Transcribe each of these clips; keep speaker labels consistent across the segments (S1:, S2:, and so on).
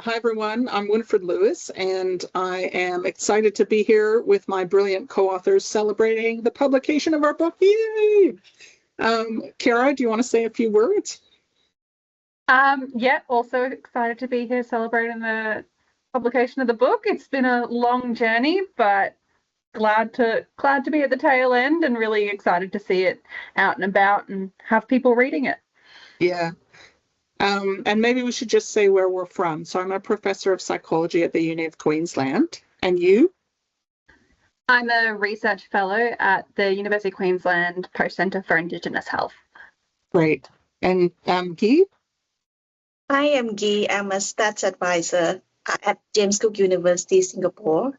S1: Hi, everyone. I'm Winifred Lewis, and I am excited to be here with my brilliant co-authors celebrating the publication of our book. Yay! Kara, do you want to say a few words?
S2: Yeah, also excited to be here celebrating the publication of the book. It's been a long journey, but glad to be at the tail end and really excited to see it out and about and have people reading it.
S1: Yeah. And maybe we should just say where we're from. So I'm a professor of psychology at the Uni of Queensland. And you?
S2: I'm a research fellow at the University of Queensland Post Centre for Indigenous Health.
S1: Great. And Guy?
S3: I am Guy. I'm a stats advisor at James Cook University, Singapore.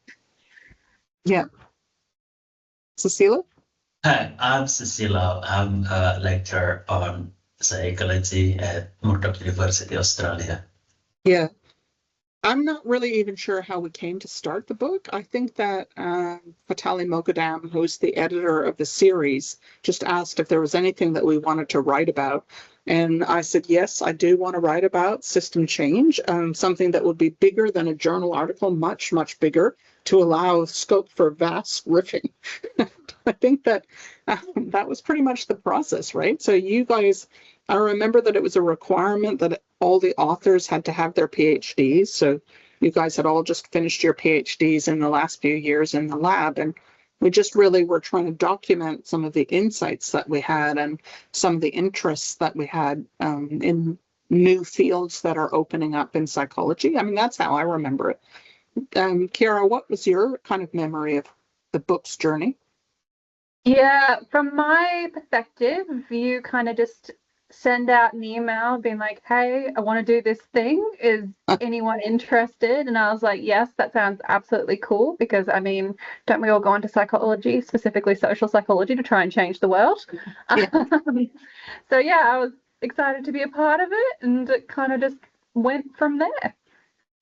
S1: Yeah. Cecilia?
S4: Hi, I'm Cecilia. I'm a lecturer on psychology at Murdoch University, Australia.
S1: Yeah. I'm not really even sure how we came to start the book. I think that Fatali Moghadam, who's the editor of the series, just asked if there was anything that we wanted to write about. And I said, yes, I do want to write about system change, something that would be bigger than a journal article, much, much bigger, to allow scope for vast riffing. I think that that was pretty much the process, right? So you guys, I remember that it was a requirement that all the authors had to have their PhDs. So you guys had all just finished your PhDs in the last few years in the lab. And we just really were trying to document some of the insights that we had and some of the interests that we had in new fields that are opening up in psychology. I mean, that's how I remember it. Kiara, what was your kind of memory of the book's journey?
S2: Yeah, from my perspective, you kind of just send out an email being like, hey, I want to do this thing. Is anyone interested? And I was like, yes, that sounds absolutely cool because, I mean, don't we all go into psychology, specifically social psychology, to try and change the world?
S1: Yeah.
S2: So, yeah, I was excited to be a part of it and it kind of just went from there.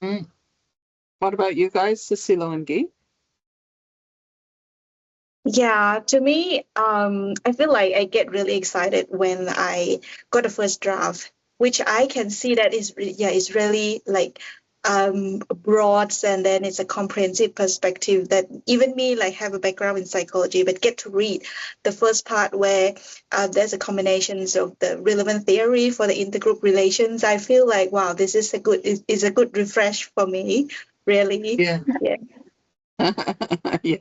S1: Mm. What about you guys, Cecilia and Guy?
S3: Yeah, to me, I feel like I get really excited when I got the first draft, which I can see that is really like broad, and then it's a comprehensive perspective that even me like have a background in psychology, but get to read the first part where there's a combination of the relevant theory for the intergroup relations. I feel like wow, this is a good refresh for me, really.
S1: Yeah. Yeah.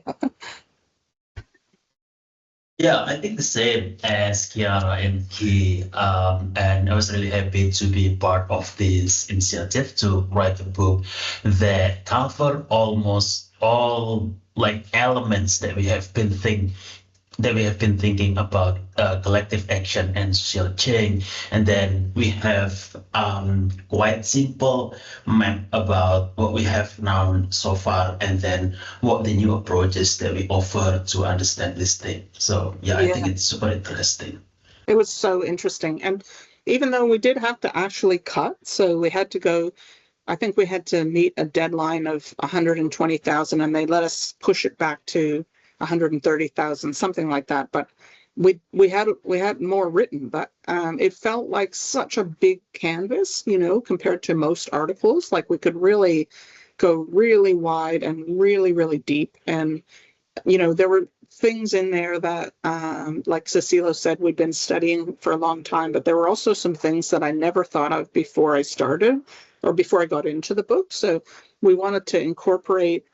S4: Yeah, I think the same as Kiara and Key. And I was really happy to be part of this initiative to write a book that cover almost all like elements that we have been thinking about collective action and social change. And then we have quite simple map about what we have known so far and then what the new approaches that we offer to understand this thing. So yeah, I think it's super interesting.
S1: It was so interesting. And even though we did have to actually cut, so we had to go, I think we had to meet a deadline of 120,000 and they let us push it back to 130,000, something like that. But we had more written, but it felt like such a big canvas, you know, compared to most articles. Like we could really go really wide and really, really deep. And, you know, there were things in there that, like Cecilia said, we'd been studying for a long time, but there were also some things that I never thought of before I started or before I got into the book. So we wanted to incorporate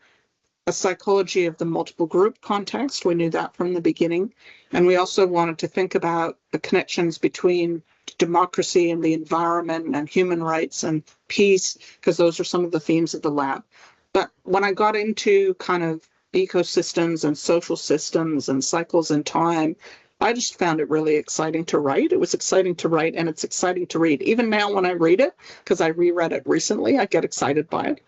S1: a psychology of the multiple group context. We knew that from the beginning. And we also wanted to think about the connections between democracy and the environment and human rights and peace, because those are some of the themes of the lab. But when I got into kind of ecosystems and social systems and cycles in time, I just found it really exciting to write. It was exciting to write and it's exciting to read. Even now when I read it, because I reread it recently, I get excited by it.